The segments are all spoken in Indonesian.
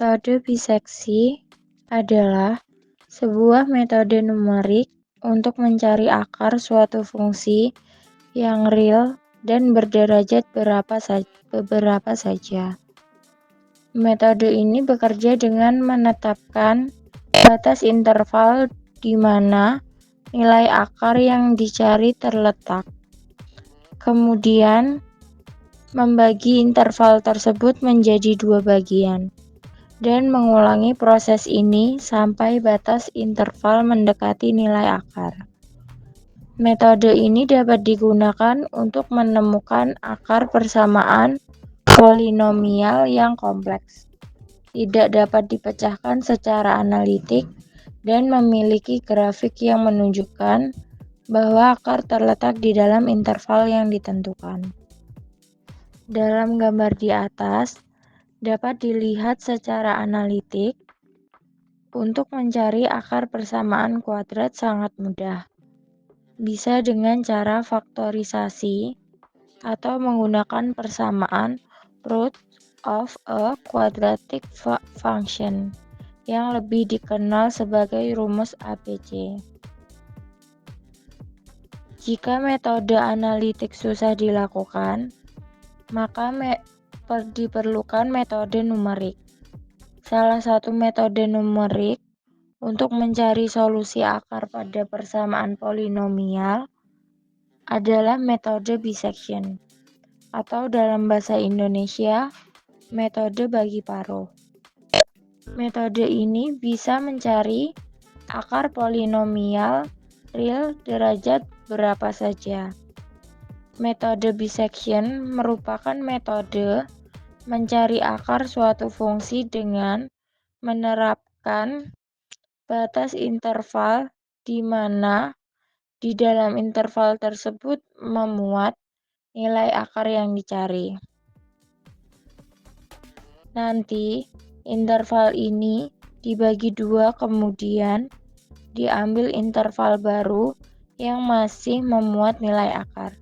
Metode biseksi adalah sebuah metode numerik untuk mencari akar suatu fungsi yang real dan berderajat beberapa saja. Metode ini bekerja dengan menetapkan batas interval di mana nilai akar yang dicari terletak. Kemudian, membagi interval tersebut menjadi dua bagian, dan mengulangi proses ini sampai batas interval mendekati nilai akar. Metode ini dapat digunakan untuk menemukan akar persamaan polinomial yang kompleks, tidak dapat dipecahkan secara analitik, dan memiliki grafik yang menunjukkan bahwa akar terletak di dalam interval yang ditentukan. Dalam gambar di atas, dapat dilihat secara analitik, untuk mencari akar persamaan kuadrat sangat mudah. Bisa dengan cara faktorisasi atau menggunakan persamaan root of a quadratic function yang lebih dikenal sebagai rumus ABC. Jika metode analitik susah dilakukan, maka diperlukan metode numerik. Salah satu metode numerik untuk mencari solusi akar pada persamaan polinomial adalah metode bisection, atau dalam bahasa Indonesia, metode bagi paruh. Metode ini bisa mencari akar polinomial real derajat berapa saja. Metode bisection merupakan metode mencari akar suatu fungsi dengan menerapkan batas interval di mana di dalam interval tersebut memuat nilai akar yang dicari. Nanti, interval ini dibagi dua, kemudian diambil interval baru yang masih memuat nilai akar.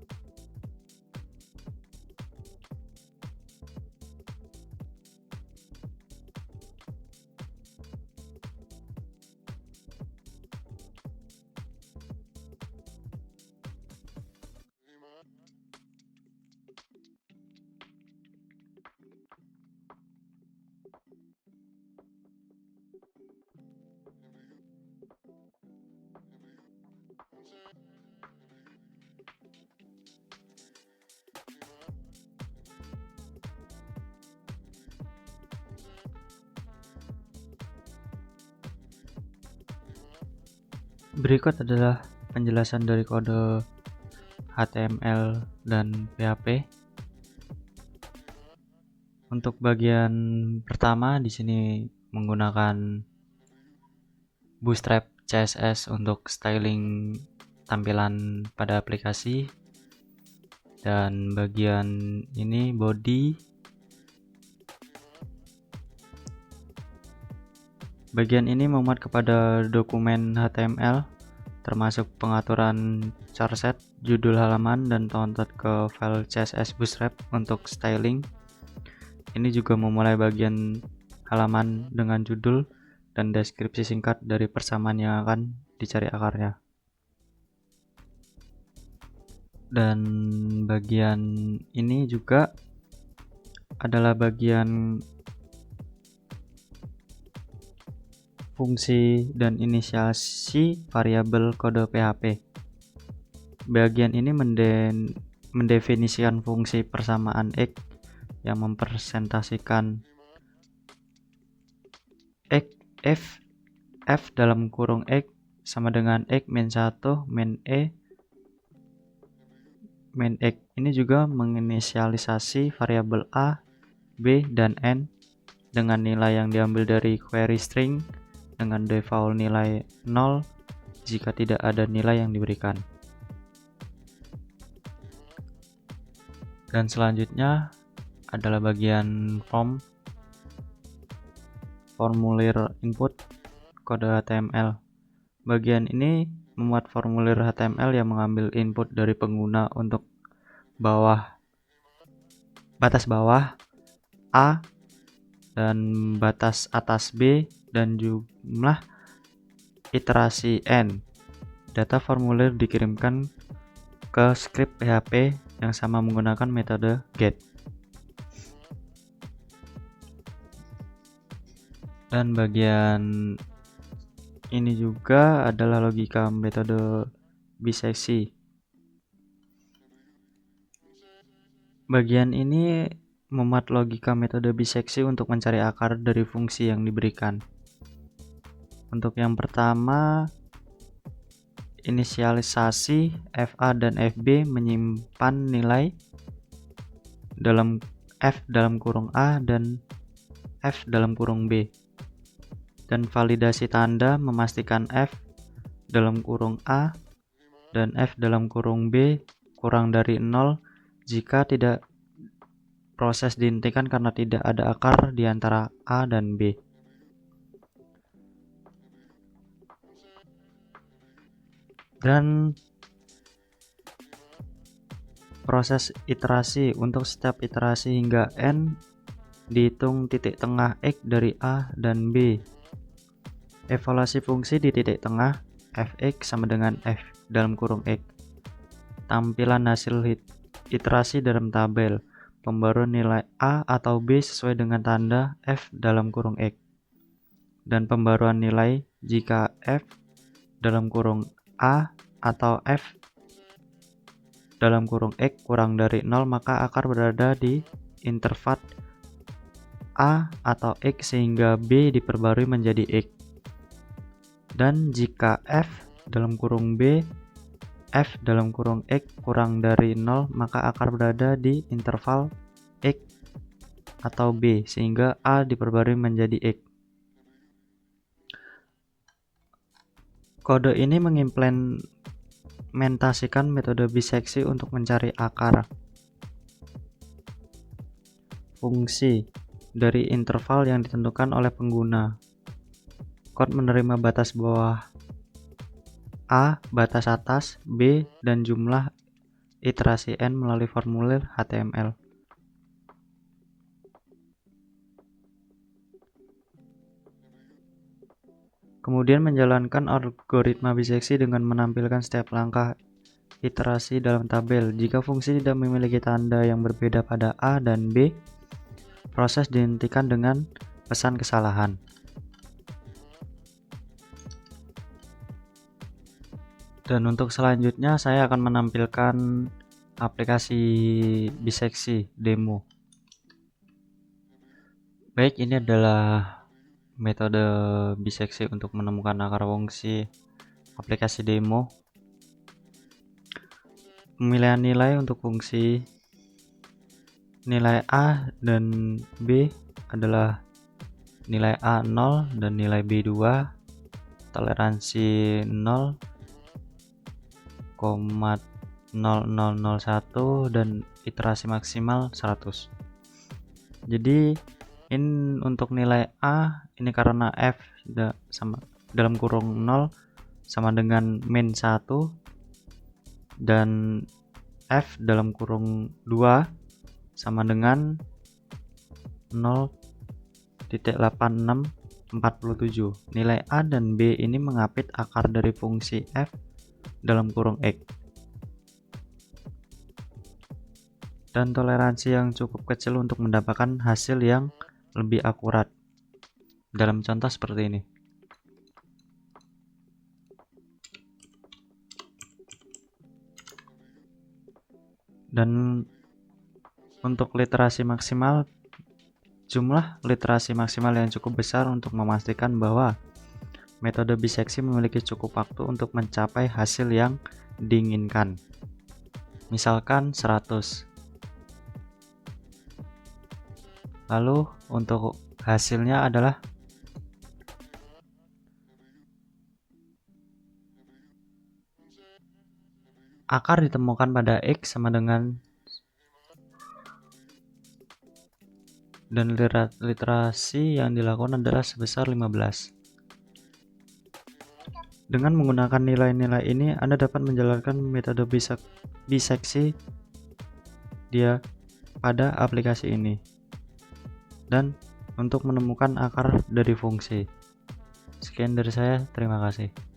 Berikut adalah penjelasan dari kode HTML dan PHP. Untuk bagian pertama di sini menggunakan Bootstrap CSS untuk styling tampilan pada aplikasi, dan bagian ini body. Bagian ini memuat kepada dokumen HTML, termasuk pengaturan charset, judul halaman, dan download ke file CSS Bootstrap untuk styling. Ini juga memulai bagian halaman dengan judul dan deskripsi singkat dari persamaan yang akan dicari akarnya. Dan bagian ini juga adalah bagian fungsi dan inisiasi variabel kode PHP. Bagian ini mendefinisikan fungsi persamaan X yang mempresentasikan f dalam kurung X sama dengan X min 1 min E min X. Ini juga menginisialisasi variabel A, B, dan N dengan nilai yang diambil dari query string dengan default nilai 0 jika tidak ada nilai yang diberikan. Dan selanjutnya adalah bagian formulir input kode HTML. Bagian ini memuat formulir HTML yang mengambil input dari pengguna untuk batas bawah A dan batas atas B dan jumlah iterasi N. Data formulir dikirimkan ke script PHP yang sama menggunakan metode get. Dan bagian ini juga adalah logika metode biseksi. Bagian ini memuat logika metode biseksi untuk mencari akar dari fungsi yang diberikan. Untuk yang pertama, inisialisasi FA dan FB menyimpan nilai dalam F dalam kurung A dan F dalam kurung B. Dan validasi tanda memastikan F dalam kurung A dan F dalam kurung B kurang dari 0 jika tidak proses dihentikan karena tidak ada akar di antara A dan B. Dan proses iterasi, untuk setiap iterasi hingga N dihitung titik tengah X dari A dan B. Evaluasi fungsi di titik tengah fx sama dengan f dalam kurung x. Tampilan hasil iterasi dalam tabel. Pembaruan nilai A atau B sesuai dengan tanda f dalam kurung x. Dan pembaruan nilai jika f dalam kurung A atau f dalam kurung x kurang dari 0, maka akar berada di interval A atau X sehingga B diperbarui menjadi X. Dan jika F dalam kurung B, F dalam kurung X kurang dari 0, maka akar berada di interval X atau B sehingga A diperbarui menjadi X. Kode ini mengimplementasikan metode biseksi untuk mencari akar fungsi dari interval yang ditentukan oleh pengguna. Kode menerima batas bawah A, batas atas B, dan jumlah iterasi N melalui formulir HTML. Kemudian menjalankan algoritma biseksi dengan menampilkan setiap langkah iterasi dalam tabel. Jika fungsi tidak memiliki tanda yang berbeda pada A dan B, proses dihentikan dengan pesan kesalahan. Dan untuk selanjutnya saya akan menampilkan aplikasi biseksi demo. Baik, ini adalah metode biseksi untuk menemukan akar fungsi aplikasi demo. Pemilihan nilai untuk fungsi nilai A dan B adalah nilai A 0 dan nilai B 2, toleransi 0,0001 dan iterasi maksimal 100. Jadi ini untuk nilai A, ini karena F sama dalam kurung 0 sama dengan min 1 dan F dalam kurung 2 sama dengan 0.8647. Nilai A dan B ini mengapit akar dari fungsi F dalam kurung X. Dan toleransi yang cukup kecil untuk mendapatkan hasil yang lebih akurat. Dalam contoh seperti ini. Dan untuk literasi maksimal, jumlah literasi maksimal yang cukup besar untuk memastikan bahwa metode biseksi memiliki cukup waktu untuk mencapai hasil yang diinginkan. Misalkan 100. Lalu untuk hasilnya adalah akar ditemukan pada X sama dengan dan literasi yang dilakukan adalah sebesar 15. Dengan menggunakan nilai-nilai ini, Anda dapat menjalankan metode biseksi dia pada aplikasi ini. Dan untuk menemukan akar dari fungsi. Sekian dari saya, terima kasih.